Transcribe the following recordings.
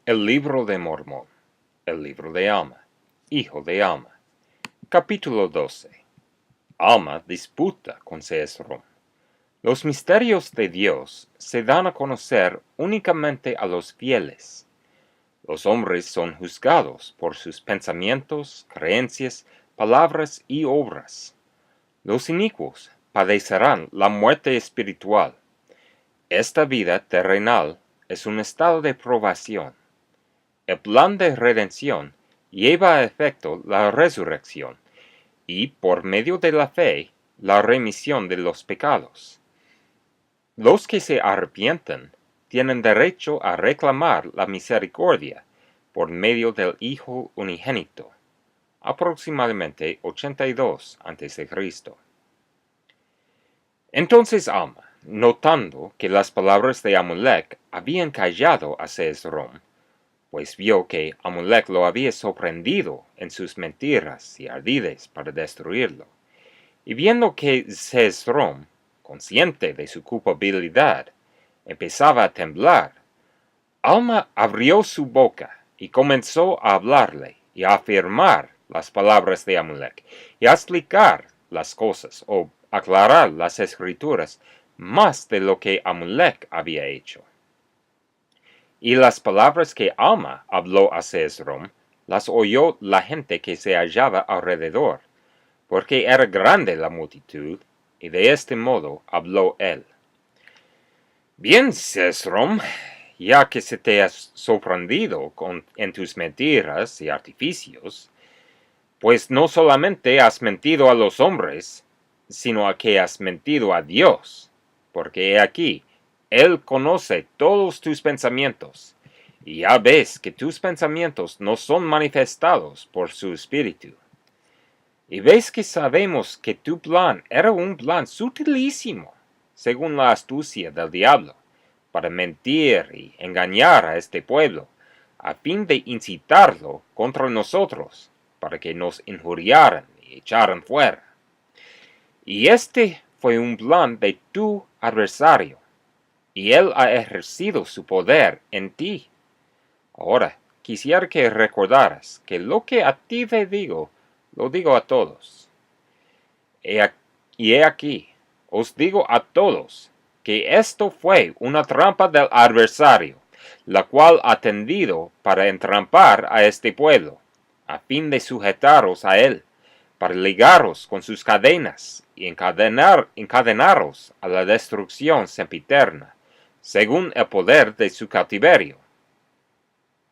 El libro de Mormón, el libro de Alma, hijo de Alma. Capítulo 12. Alma disputa con Seezrom. Los misterios de Dios se dan a conocer únicamente a los fieles. Los hombres son juzgados por sus pensamientos, creencias, palabras y obras. Los inicuos padecerán la muerte espiritual. Esta vida terrenal es un estado de probación. El plan de redención lleva a efecto la resurrección y, por medio de la fe, la remisión de los pecados. Los que se arrepienten tienen derecho a reclamar la misericordia por medio del Hijo unigénito, aproximadamente 82 a.C. Entonces Alma, notando que las palabras de Amulek habían callado a Seezrom, pues vio que Amulek lo había sorprendido en sus mentiras y ardides para destruirlo, y viendo que Seezrom, consciente de su culpabilidad, empezaba a temblar, Alma abrió su boca y comenzó a hablarle y a afirmar las palabras de Amulek, y a explicar las cosas o aclarar las escrituras más de lo que Amulek había hecho. Y las palabras que Alma habló a Seezrom las oyó la gente que se hallaba alrededor, porque era grande la multitud, y de este modo habló él. Bien, Seezrom, ya que se te ha sorprendido en tus mentiras y artificios, pues no solamente has mentido a los hombres, sino a que has mentido a Dios, porque he aquí, Él conoce todos tus pensamientos, y ya ves que tus pensamientos no son manifestados por su espíritu. Y ves que sabemos que tu plan era un plan sutilísimo, según la astucia del diablo, para mentir y engañar a este pueblo, a fin de incitarlo contra nosotros, para que nos injuriaran y echaran fuera. Y este fue un plan de tu adversario, y él ha ejercido su poder en ti. Ahora, quisiera que recordaras que lo que a ti te digo, lo digo a todos. Y he aquí, os digo a todos, que esto fue una trampa del adversario, la cual ha tendido para entrampar a este pueblo, a fin de sujetaros a él, para ligaros con sus cadenas y encadenaros a la destrucción sempiterna, según el poder de su cautiverio.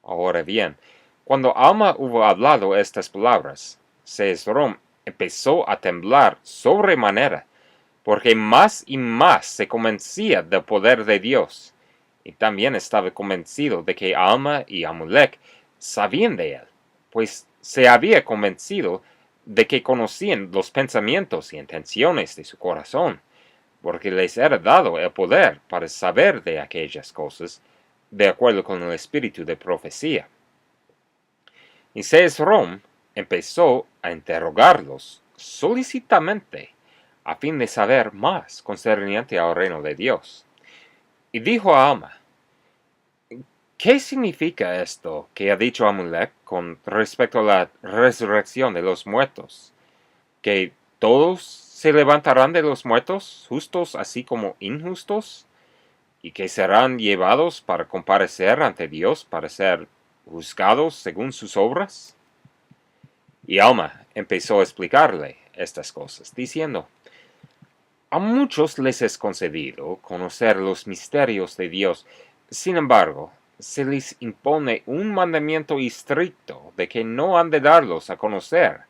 Ahora bien, cuando Alma hubo hablado estas palabras, Seezrom empezó a temblar sobremanera, porque más y más se convencía del poder de Dios, y también estaba convencido de que Alma y Amulek sabían de él, pues se había convencido de que conocían los pensamientos y intenciones de su corazón, porque les era dado el poder para saber de aquellas cosas, de acuerdo con el espíritu de profecía. Y Seezrom empezó a interrogarlos solicitamente, a fin de saber más concerniente al reino de Dios. Y dijo a Alma, ¿qué significa esto que ha dicho Amulek con respecto a la resurrección de los muertos? ¿Que todos se levantarán de los muertos, justos así como injustos? ¿Y que serán llevados para comparecer ante Dios para ser juzgados según sus obras? Y Alma empezó a explicarle estas cosas, diciendo, a muchos les es concedido conocer los misterios de Dios, sin embargo, se les impone un mandamiento estricto de que no han de darlos a conocer,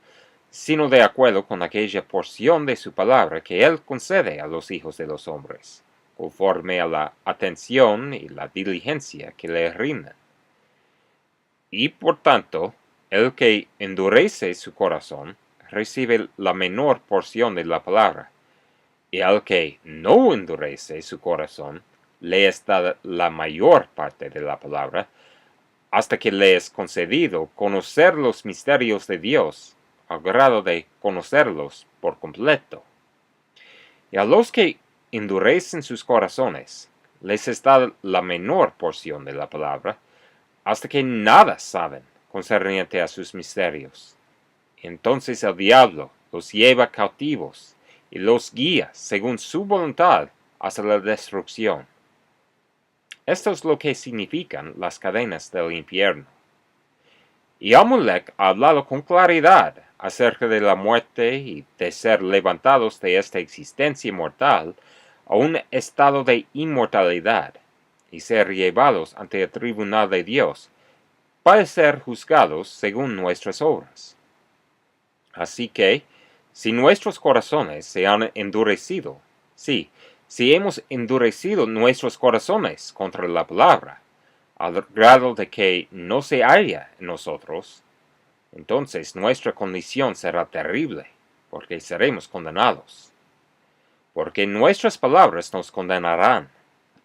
sino de acuerdo con aquella porción de su palabra que Él concede a los hijos de los hombres, conforme a la atención y la diligencia que le rinden. Y por tanto, el que endurece su corazón recibe la menor porción de la palabra, y al que no endurece su corazón le es dada la mayor parte de la palabra, hasta que le es concedido conocer los misterios de Dios, al grado de conocerlos por completo. Y a los que endurecen sus corazones les es dada la menor porción de la palabra, hasta que nada saben concerniente a sus misterios. Entonces el diablo los lleva cautivos y los guía según su voluntad hasta la destrucción. Esto es lo que significan las cadenas del infierno. Y Amulek ha hablado con claridad acerca de la muerte y de ser levantados de esta existencia mortal a un estado de inmortalidad y ser llevados ante el tribunal de Dios para ser juzgados según nuestras obras. Así que, si nuestros corazones se han endurecido, si hemos endurecido nuestros corazones contra la palabra, al grado de que no se halla en nosotros, entonces nuestra condición será terrible, porque seremos condenados. Porque nuestras palabras nos condenarán,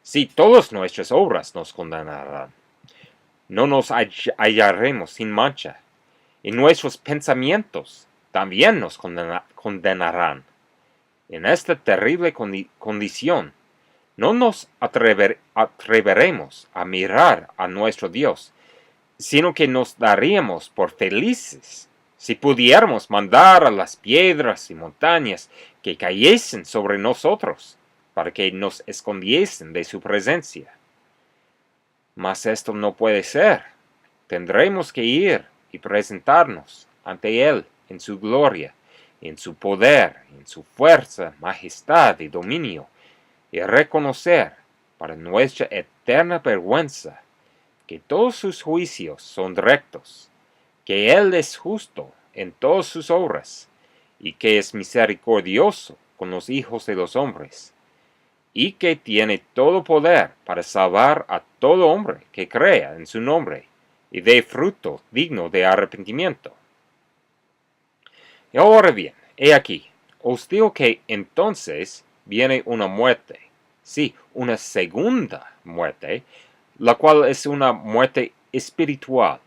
si todas nuestras obras nos condenarán. No nos hallaremos sin mancha, y nuestros pensamientos también nos condenarán. En esta terrible condición, no nos atreveremos a mirar a nuestro Dios, sino que nos daríamos por felices si pudiéramos mandar a las piedras y montañas que cayesen sobre nosotros, para que nos escondiesen de su presencia. Mas esto no puede ser. Tendremos que ir y presentarnos ante Él en su gloria, en su poder, en su fuerza, majestad y dominio, y reconocer, para nuestra eterna vergüenza, que todos sus juicios son rectos, que Él es justo en todas sus obras, y que es misericordioso con los hijos de los hombres, y que tiene todo poder para salvar a todo hombre que crea en su nombre, y dé fruto digno de arrepentimiento. Y ahora bien, he aquí, os digo que entonces viene una muerte, sí, una segunda muerte, la cual es una muerte espiritual.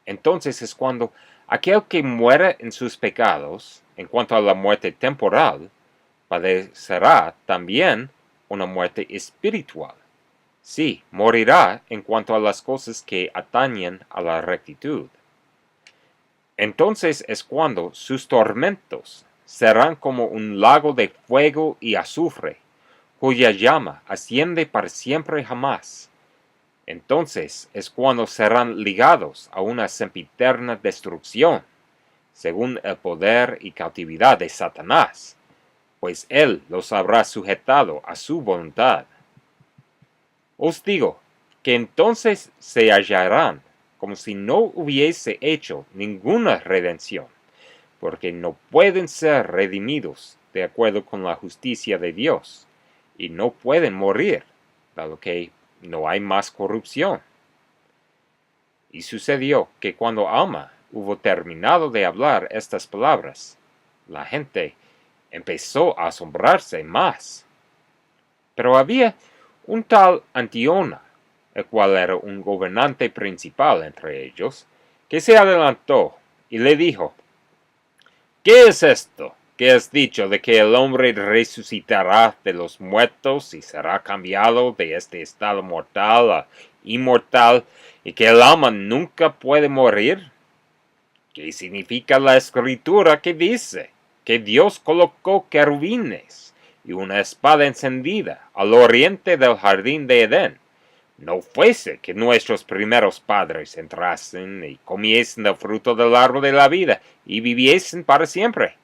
Entonces es cuando aquel que muere en sus pecados, en cuanto a la muerte temporal, padecerá también una muerte espiritual. Sí, morirá en cuanto a las cosas que atañen a la rectitud. Entonces es cuando sus tormentos serán como un lago de fuego y azufre, cuya llama asciende para siempre jamás. Entonces es cuando serán ligados a una sempiterna destrucción, según el poder y cautividad de Satanás, pues él los habrá sujetado a su voluntad. Os digo que entonces se hallarán como si no hubiese hecho ninguna redención, porque no pueden ser redimidos de acuerdo con la justicia de Dios, y no pueden morir, dado que no hay más corrupción. Y sucedió que cuando Alma hubo terminado de hablar estas palabras, la gente empezó a asombrarse más. Pero había un tal Antiona, el cual era un gobernante principal entre ellos, que se adelantó y le dijo: ¿Qué es esto que has dicho de que el hombre resucitará de los muertos y será cambiado de este estado mortal a inmortal, y que el alma nunca puede morir? ¿Qué significa la escritura que dice que Dios colocó querubines y una espada encendida al oriente del jardín de Edén? No fuese que nuestros primeros padres entrasen y comiesen del fruto del árbol de la vida y viviesen para siempre.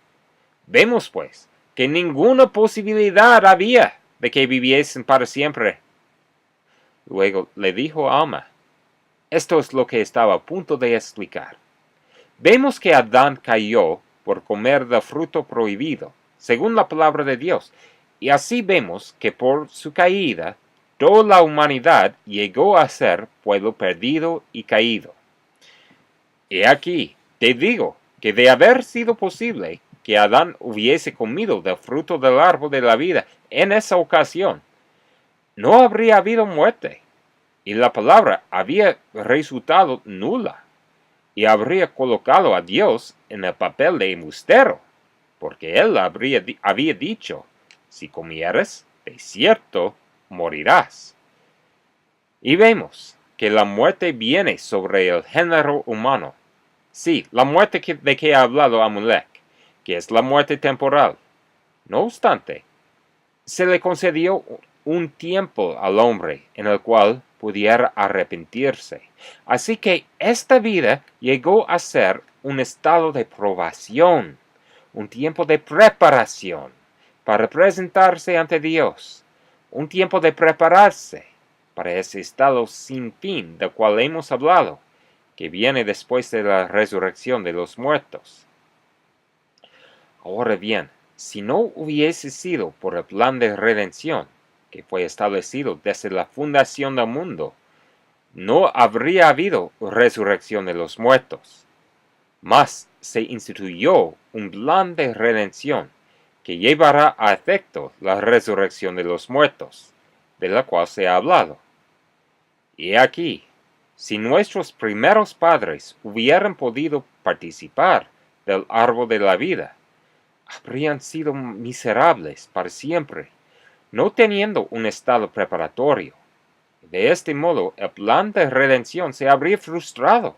Vemos, pues, que ninguna posibilidad había de que viviesen para siempre. Luego le dijo a Alma: esto es lo que estaba a punto de explicar. Vemos que Adán cayó por comer del fruto prohibido, según la palabra de Dios, y así vemos que por su caída toda la humanidad llegó a ser pueblo perdido y caído. He aquí, te digo, que de haber sido posible que Adán hubiese comido del fruto del árbol de la vida en esa ocasión, no habría habido muerte, y la palabra había resultado nula, y habría colocado a Dios en el papel de embustero, porque él había dicho: si comieres, de cierto morirás. Y vemos que la muerte viene sobre el género humano. Sí, la muerte de que ha hablado Amulek, que es la muerte temporal. No obstante, se le concedió un tiempo al hombre en el cual pudiera arrepentirse. Así que esta vida llegó a ser un estado de probación, un tiempo de preparación para presentarse ante Dios, un tiempo de prepararse para ese estado sin fin del cual hemos hablado, que viene después de la resurrección de los muertos. Ahora bien, si no hubiese sido por el plan de redención que fue establecido desde la fundación del mundo, no habría habido resurrección de los muertos. Mas se instituyó un plan de redención que llevará a efecto la resurrección de los muertos, de la cual se ha hablado. Y aquí, si nuestros primeros padres hubieran podido participar del árbol de la vida, habrían sido miserables para siempre, no teniendo un estado preparatorio. De este modo, el plan de redención se habría frustrado,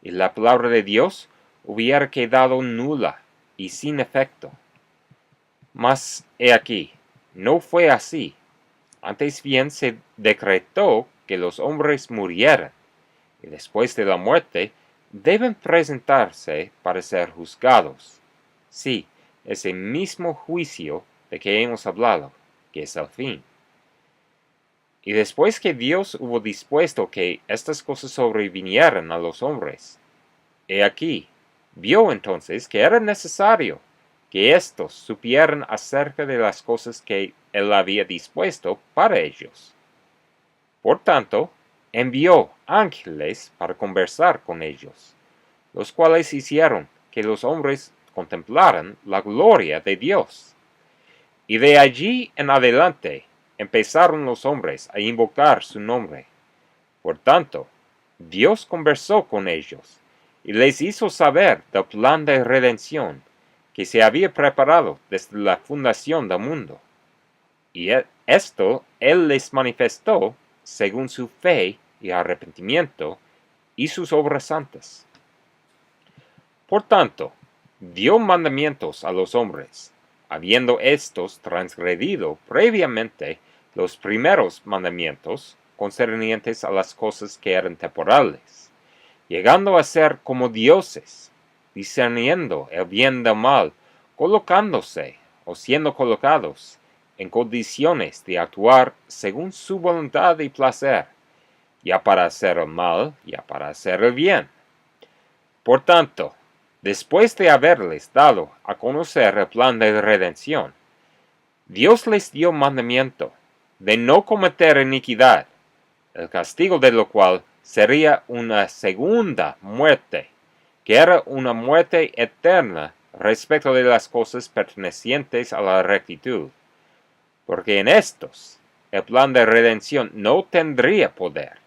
y la palabra de Dios hubiera quedado nula y sin efecto. Mas, he aquí, no fue así. Antes bien se decretó que los hombres murieran, y después de la muerte deben presentarse para ser juzgados. Sí, ese mismo juicio de que hemos hablado, que es el fin. Y después que Dios hubo dispuesto que estas cosas sobrevinieran a los hombres, he aquí, vio entonces que era necesario que éstos supieran acerca de las cosas que Él había dispuesto para ellos. Por tanto, envió ángeles para conversar con ellos, los cuales hicieron que los hombres contemplaran la gloria de Dios. Y de allí en adelante empezaron los hombres a invocar su nombre. Por tanto, Dios conversó con ellos y les hizo saber del plan de redención que se había preparado desde la fundación del mundo. Y esto Él les manifestó según su fe y arrepentimiento y sus obras santas. Por tanto, dio mandamientos a los hombres, habiendo éstos transgredido previamente los primeros mandamientos concernientes a las cosas que eran temporales, llegando a ser como dioses, discerniendo el bien del mal, colocándose o siendo colocados en condiciones de actuar según su voluntad y placer, ya para hacer el mal, ya para hacer el bien. Por tanto, después de haberles dado a conocer el plan de redención, Dios les dio mandamiento de no cometer iniquidad, el castigo de lo cual sería una segunda muerte, que era una muerte eterna respecto de las cosas pertenecientes a la rectitud, porque en estos el plan de redención no tendría poder,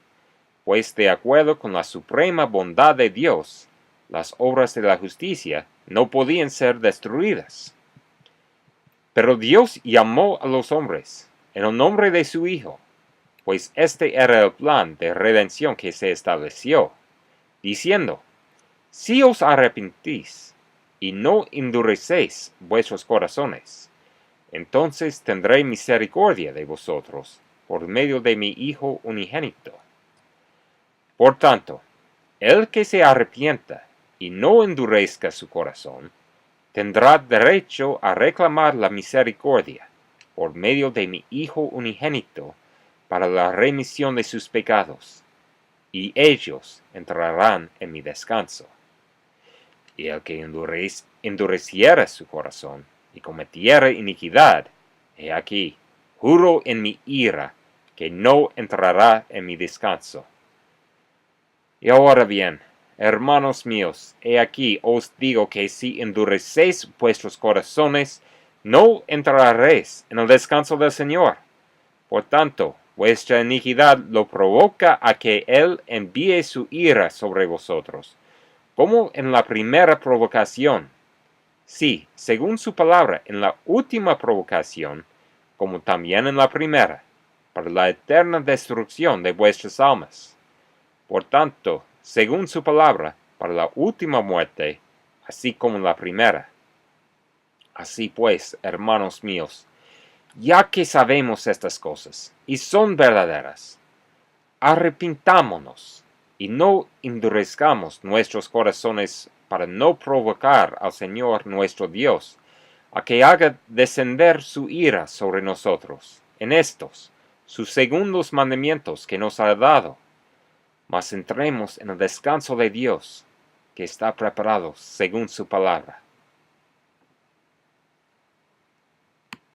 pues de acuerdo con la suprema bondad de Dios, las obras de la justicia no podían ser destruidas. Pero Dios llamó a los hombres en el nombre de su Hijo, pues este era el plan de redención que se estableció, diciendo: si os arrepentís y no endurecéis vuestros corazones, entonces tendré misericordia de vosotros por medio de mi Hijo unigénito. Por tanto, el que se arrepienta y no endurezca su corazón, tendrá derecho a reclamar la misericordia por medio de mi Hijo unigénito para la remisión de sus pecados, y ellos entrarán en mi descanso. Y el que endureciera su corazón y cometiera iniquidad, he aquí, juro en mi ira que no entrará en mi descanso. Y ahora bien, hermanos míos, he aquí os digo que si endurecéis vuestros corazones, no entraréis en el descanso del Señor. Por tanto, vuestra iniquidad lo provoca a que Él envíe su ira sobre vosotros, como en la primera provocación. Sí, según su palabra, en la última provocación, como también en la primera, para la eterna destrucción de vuestras almas. Por tanto, según su palabra, para la última muerte, así como la primera. Así pues, hermanos míos, ya que sabemos estas cosas, y son verdaderas, arrepintámonos, y no endurezcamos nuestros corazones para no provocar al Señor nuestro Dios, a que haga descender su ira sobre nosotros, en estos, sus segundos mandamientos que nos ha dado, mas entremos en el descanso de Dios, que está preparado según su palabra.